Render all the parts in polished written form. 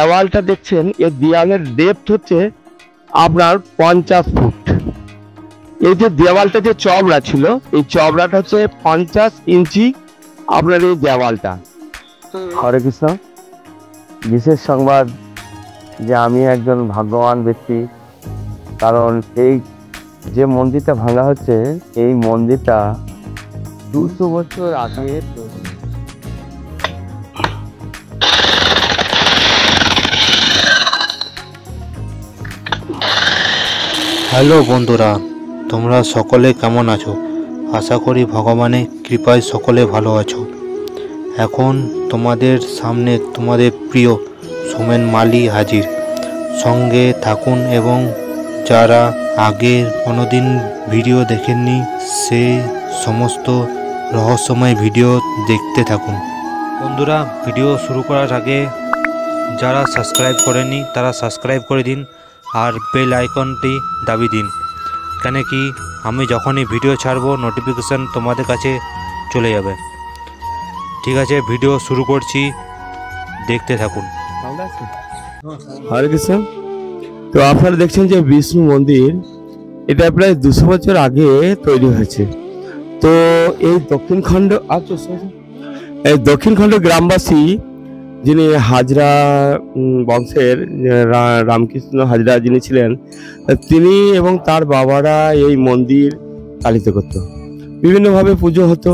দেওয়ালটা দেখছেন এর দেওয়ালের ডেপথ হচ্ছে আপনার 50 ফুট। এই যে দেওয়ালটা যে চওড়া ছিল, এই চওড়াটা হচ্ছে 50 ইঞ্চি আপনার এই দেওয়ালটা। হরে কৃষ্ণ। বিশেষ সংবাদ যে আমি একজন ভাগ্যবান ব্যক্তি, কারণ এই যে মন্দিরটা ভাঙা হচ্ছে এই মন্দিরটা 200 বছর আগে। হ্যালো বন্ধুরা, তোমরা সকলে কেমন আছো? আশা করি ভগবানের কৃপায় সকলে ভালো আছো। এখন তোমাদের সামনে তোমাদের প্রিয় সোমেন মালি হাজির। সঙ্গে থাকুন এবং যারা আগে কোনোদিন ভিডিও দেখেননি সেই সমস্ত রহস্যময় ভিডিও দেখতে থাকুন। বন্ধুরা, ভিডিও শুরু করার আগে যারা সাবস্ক্রাইব করেননি তারা সাবস্ক্রাইব করে দিন আর বেল আইকনটি দাবি দিন, কেন কি আমি যখনই ভিডিও ছাড়বো নোটিফিকেশান তোমাদের কাছে চলে যাবে। ঠিক আছে, ভিডিও শুরু করছি, দেখতে থাকুন। হরে কৃষ্ণ। তো আপনারা দেখছেন যে বিষ্ণু মন্দির, এটা প্রায় 200 বছর আগে তৈরি হয়েছে। তো এই দক্ষিণখণ্ড গ্রামবাসী যিনি হাজরা বংশের রামকৃষ্ণ হাজরা যিনি ছিলেন, তিনি এবং তার বাবারা এই মন্দির পালিত করত, বিভিন্নভাবে পুজো হতো।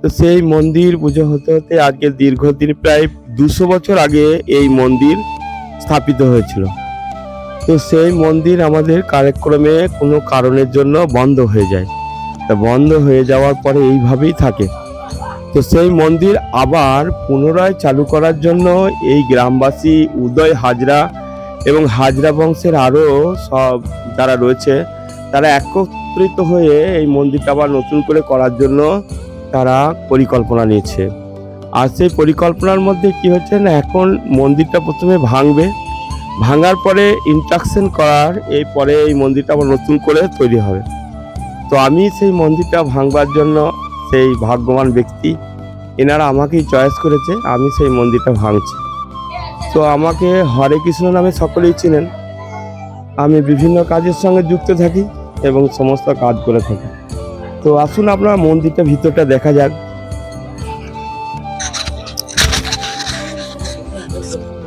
তো সেই মন্দির পুজো হতে হতে আজকে দীর্ঘদিন প্রায় 200 বছর আগে এই মন্দির স্থাপিত হয়েছিল। তো সেই মন্দির আমাদের কালক্রমে কোনো কারণের জন্য বন্ধ হয়ে যায়। তা বন্ধ হয়ে যাওয়ার পরে এইভাবেই থাকে। তো সেই মন্দির আবার পুনরায় চালু করার জন্য এই গ্রামবাসী উদয় হাজরা এবং হাজরা বংশের আরও সব যারা রয়েছে তারা একত্রিত হয়ে এই মন্দিরটা আবার নতুন করে করার জন্য তারা পরিকল্পনা নিয়েছে। আর সেই পরিকল্পনার মধ্যে কি হচ্ছে না, এখন মন্দিরটা প্রথমে ভাঙবে, ভাঙার পরে ইনস্ট্রাকশন করার এই পরে এই মন্দিরটা আবার নতুন করে তৈরি হবে। তো আমি সেই মন্দিরটা ভাঙবার জন্য সেই ভাগ্যবান ব্যক্তি, এনারা আমাকেই চয়েস করেছে, আমি সেই মন্দিরটা ভাঙছি। তো আমাকে হরে কৃষ্ণ নামে সকলেই চিনেন। আমি বিভিন্ন কাজের সঙ্গে যুক্ত থাকি এবং সমস্ত কাজ করে থাকি। তো আসুন আপনার মন্দিরটা ভিতরটা দেখা যাক।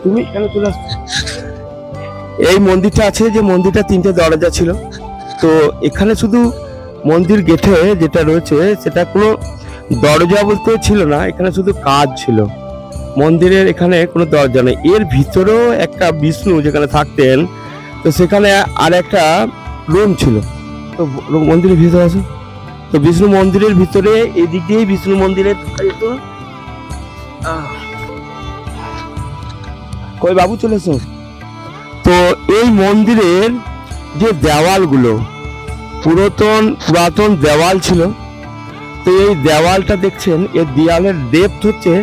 তুমি কেন চলে আসছো? এই মন্দিরটা আছে যে মন্দিরটা 3টে দরজা ছিল। তো এখানে শুধু মন্দির গেটে যেটা রয়েছে সেটা কোনো দরজা বলতে ছিল না, এখানে শুধু কাজ ছিল। মন্দিরের এখানে কোনো দরজা নেই। এর ভিতরেও একটা বিষ্ণু যেখানে থাকতেন, তো সেখানে আর একটা রুম ছিল। তো মন্দিরের ভিতরে আছে, তো বিষ্ণু মন্দিরের ভিতরে এদিক দিয়েই বিষ্ণু মন্দিরের কই বাবু চলে এসো। তো এই মন্দিরের যে দেওয়ালগুলো পুরাতন দেওয়াল ছিল। তো এই দেওয়ালটা দেখছেন এর দেওয়ালের ডেপথ হচ্ছে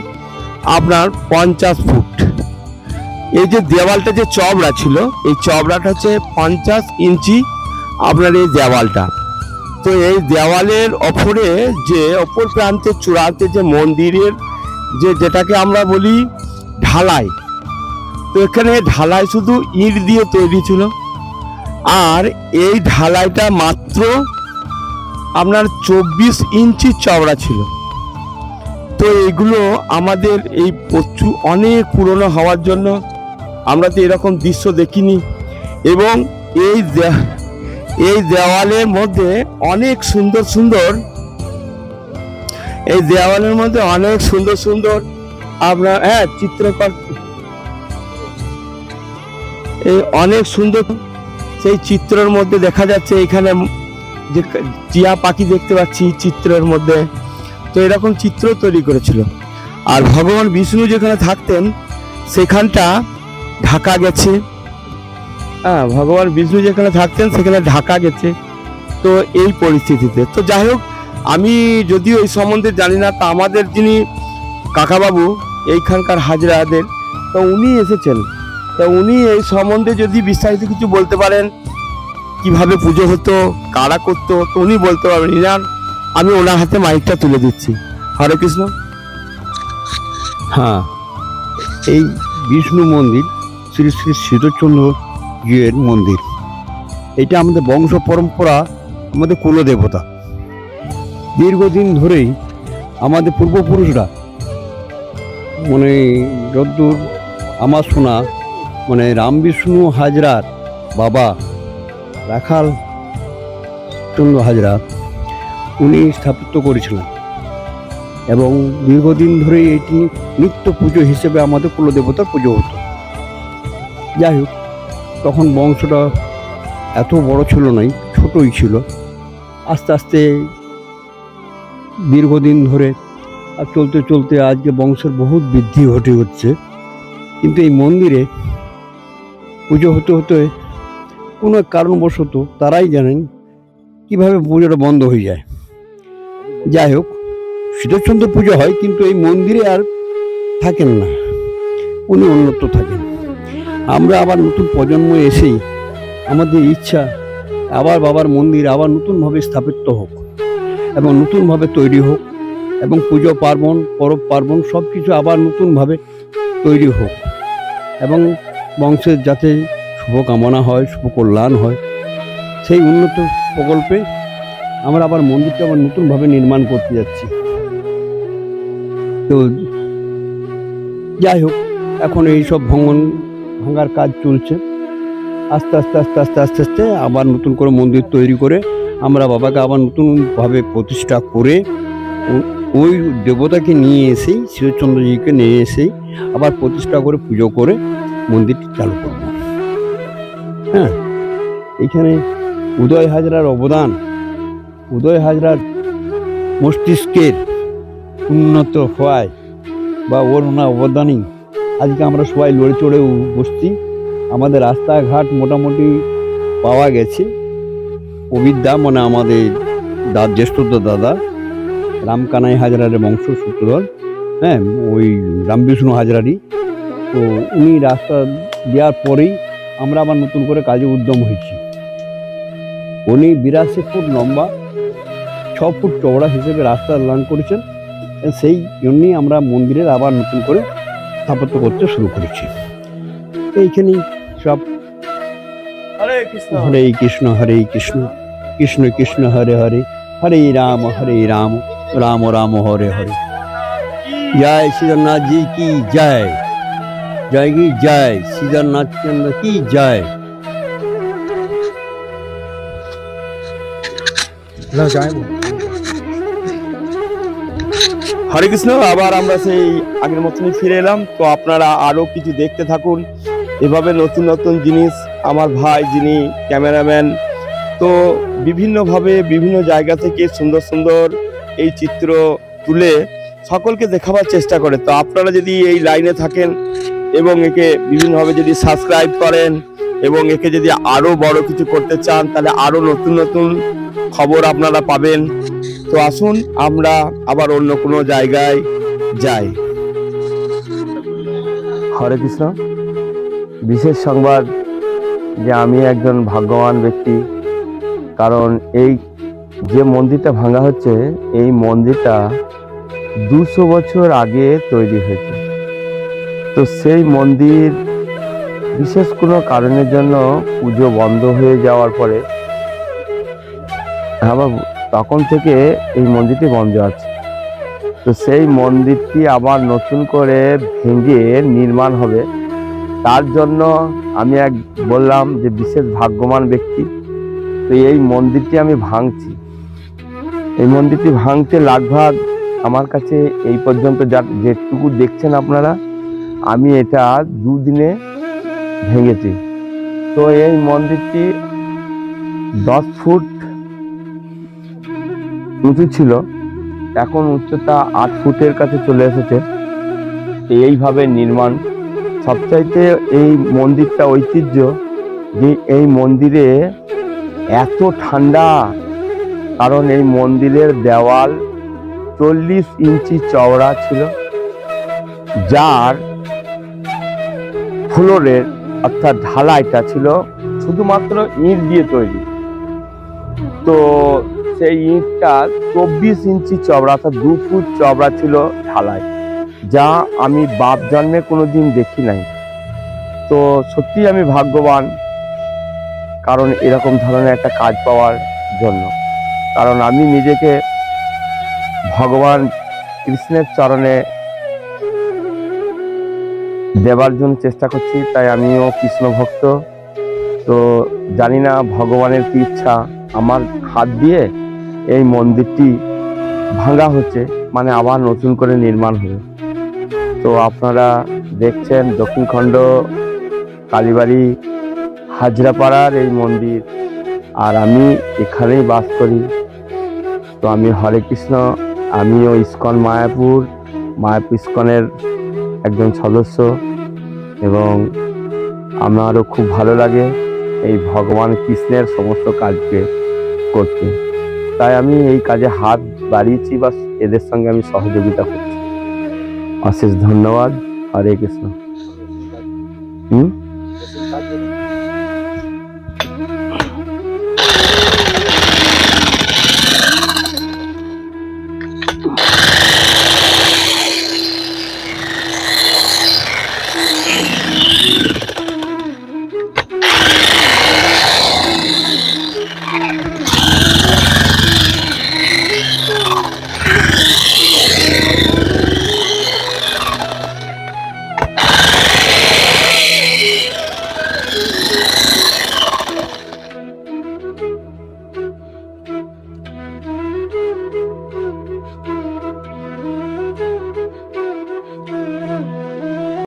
আপনার 50 ফুট। এই যে দেওয়ালটা যে চওড়া ছিল, এই চওড়াটা হচ্ছে 50 ইঞ্চি আপনার এই দেওয়ালটা। তো এই দেওয়ালের অপর প্রান্তে চূড়াতে যে মন্দিরের যেটাকে আমরা বলি ঢালাই, তো এখানে ঢালাই শুধু ইট দিয়ে তৈরি ছিল। আর এই ঢালাইটা মাত্র আপনার 24 ইঞ্চি চওড়া ছিল। তো এগুলো আমাদের এই অনেক পুরনো হওয়ার জন্য আমরা তো এরকম দৃশ্য দেখিনি। এবং এই দেওয়ালের মধ্যে অনেক সুন্দর সুন্দর আপনার চিত্রকর, এই অনেক সুন্দর সেই চিত্রের মধ্যে দেখা যাচ্ছে এখানে যে টিয়া পাখি দেখতে পাচ্ছি চিত্রের মধ্যে। তো এরকম চিত্র তৈরি করেছিল। আর ভগবান বিষ্ণু যেখানে থাকতেন সেখানটা ঢাকা গেছে। ভগবান বিষ্ণু যেখানে থাকতেন সেখানে ঢাকা গেছে। তো এই পরিস্থিতিতে তো যাই হোক, আমি যদিও এই সম্বন্ধে জানি না, তা আমাদের যিনি কাকাবাবু এইখানকার হাজরাদের, তো উনি এসেছেন। তো উনি এই সম্বন্ধে যদি বিস্তারিত কিছু বলতে পারেন, কিভাবে পুজো হতো, কারা করতো, তো উনি বলতে পারবেন। আমি ওনার হাতে মাইকটা তুলে দিচ্ছি। হরে কৃষ্ণ। হ্যাঁ, এই বিষ্ণু মন্দির শ্রী শ্রী শীতচন্দ্র জিউর মন্দির। এটা আমাদের বংশ পরম্পরা, আমাদের কুলদেবতা। দীর্ঘদিন ধরেই আমাদের পূর্বপুরুষরা মানে যদ্দূর আমার শোনা মানে রামবিষ্ণু হাজরার বাবা রাখাল চন্দ্র হাজরা উনি স্থাপিত করেছিলেন এবং দীর্ঘদিন ধরে এটি নিত্য পুজো হিসেবে আমাদের কুলদেবতার পুজো হতো। যাই হোক, তখন বংশটা এত বড় ছিল নাই, ছোটই ছিল। আস্তে আস্তে দীর্ঘদিন ধরে আর চলতে চলতে আজকে বংশের বহুত বৃদ্ধি ঘটে হচ্ছে। কিন্তু এই মন্দিরে পুজো হতে হতে কোনো এক কারণবশত তারাই জানেন কিভাবে পুজোটা বন্ধ হয়ে যায়। যাই হোক, শীতচন্দ্র পুজো হয় কিন্তু এই মন্দিরে আর থাকেন না, উনি অন্যত্র থাকেন। আমরা আবার নতুন প্রজন্ম এসেই আমাদের ইচ্ছা আবার বাবার মন্দির আবার নতুনভাবে স্থাপিত হোক এবং নতুনভাবে তৈরি হোক এবং পুজো পার্বণ পরব পার্বণ সব কিছু আবার নতুনভাবে তৈরি হোক এবং বংশের যাতে শুভ কামনা হয়, শুভ কল্যাণ হয়, সেই উন্নত প্রকল্পে আমরা আবার মন্দিরটা আবার নতুনভাবে নির্মাণ করতে যাচ্ছি। তো যাই হোক, এখন এইসব ভাঙার কাজ চলছে। আস্তে আস্তে আস্তে আস্তে আস্তে আস্তে আবার নতুন করে মন্দির তৈরি করে আমরা বাবাকে আবার নতুনভাবে প্রতিষ্ঠা করে ওই দেবতাকে নিয়ে এসেই শীতচন্দ্রজিকে নিয়ে এসেই আবার প্রতিষ্ঠা করে পুজো করে মন্দিরটি চালু করব। হ্যাঁ, এইখানে উদয় হাজরার অবদান, উদয় হাজরার মস্তিষ্কের উন্নত হওয়ায় বা ওর ওনার অবদানই আজকে আমরা সবাই লড়ে চড়ে বসছি। আমাদের রাস্তাঘাট মোটামুটি পাওয়া গেছে। অবিদ্যা মানে আমাদের জ্যেষ্ঠত দাদা রামকানাই হাজরার বংশ সূত্রধর, হ্যাঁ, ওই রামবিষ্ণু হাজরারই। তো উনি রাস্তা দেওয়ার পরেই আমরা আবার নতুন করে কাজে উদ্যম হয়েছি। উনি 82 ফুট লম্বা 6 ফুট চওড়া হিসেবে রাস্তা নির্মাণ করেছেন। সেই জন্যই আমরা মন্দিরের আবার নতুন করে স্থাপত্য করতে শুরু করেছি। এইখানেই সব হরে কৃষ্ণ হরে কৃষ্ণ কৃষ্ণ কৃষ্ণ হরে হরে, হরে রাম রাম রাম হরে হরে। জয় শ্রীধরনাথ जी की जय, जय की जय, श्रीधरनाथ चंद्र की जय। হরে কৃষ্ণ। আবার আমরা সেই আগের মতনই ফিরে এলাম। তো আপনারা আরো কিছু দেখতে থাকুন, এভাবে নতুন নতুন জিনিস আমার ভাই যিনি ক্যামেরাম্যান, তো বিভিন্নভাবে বিভিন্ন জায়গা থেকে সুন্দর সুন্দর এই চিত্র তুলে সকলকে দেখাবার চেষ্টা করে। তো আপনারা যদি এই লাইনে থাকেন এবং একে বিভিন্নভাবে যদি সাবস্ক্রাইব করেন এবং একে যদি আরো বড় কিছু করতে চান, তাহলে আরো নতুন নতুন খবর আপনারা পাবেন। তো আসুন আমরা আবার অন্য কোনো জায়গায় যাই। হরে কৃষ্ণ। বিশেষ সংবাদ যে আমি একজন ভাগ্যবান ব্যক্তি, কারণ এই যে মন্দিরটা ভাঙা হচ্ছে এই মন্দিরটা 200 বছর আগে তৈরি হয়েছে। তো সেই মন্দির বিশেষ কোনো কারণের জন্য পুজো বন্ধ হয়ে যাওয়ার পরে আবার তখন থেকে এই মন্দিরটি বন্ধ আছে। তো সেই মন্দিরটি আবার নতুন করে ভেঙে নির্মাণ হবে। তার জন্য আমি বললাম যে বিশেষ ভাগ্যবান ব্যক্তি। তো এই মন্দিরটি আমি ভাঙছি। এই মন্দিরটি ভাঙতে লাগভাগ আমার কাছে এই পর্যন্ত যেটুকু দেখছেন আপনারা, আমি এটা 2 দিনে ভেঙেছি। তো এই মন্দিরটি 10 ফুট উঁচু ছিল, এখন উচ্চতা 8 ফুটের কাছে চলে এসেছে। এইভাবে নির্মাণ। সবচাইতে এই মন্দিরটা ঐতিহ্য যে এই মন্দিরে এত ঠান্ডা, কারণ এই মন্দিরের দেওয়াল 40 ইঞ্চি চওড়া ছিল, যার ফ্লোরের অর্থাৎ ঢালাইটা ছিল শুধুমাত্র ইট দিয়ে তৈরি। তো সেই ইটটা 24 ইঞ্চি চওড়া অর্থাৎ 2 ফুট চওড়া ছিল ঢালাই, যা আমি বাপ জন্মে কোনোদিন দেখি নাই। তো সত্যি আমি ভাগ্যবান, কারণ এরকম ধরনের একটা কাজ পাওয়ার জন্য। কারণ আমি নিজেকে ভগবান কৃষ্ণের চরণে দেবার জন্য চেষ্টা করছি, তাই আমিও কৃষ্ণ ভক্ত। তো জানি না ভগবানের কি ইচ্ছা, আমার হাত দিয়ে এই মন্দিরটি ভাঙা হচ্ছে, মানে আবার নতুন করে নির্মাণ হবে। তো আপনারা দেখছেন দক্ষিণখণ্ড কালীবাড়ি হাজরাপাড়ার এই মন্দির, আর আমি এখানেই বাস করি। তো আমি হরে কৃষ্ণ, আমিও ইস্কন মায়াপুর ইস্কনের একজন সদস্য, এবং আমারও খুব ভালো লাগে এই ভগবান কৃষ্ণের সমস্ত কাজকে করতে। তাই আমি এই কাজে হাত বাড়িয়েছি বা এদের সঙ্গে আমি সহযোগিতা করছি। অশেষ ধন্যবাদ। হরে কৃষ্ণ।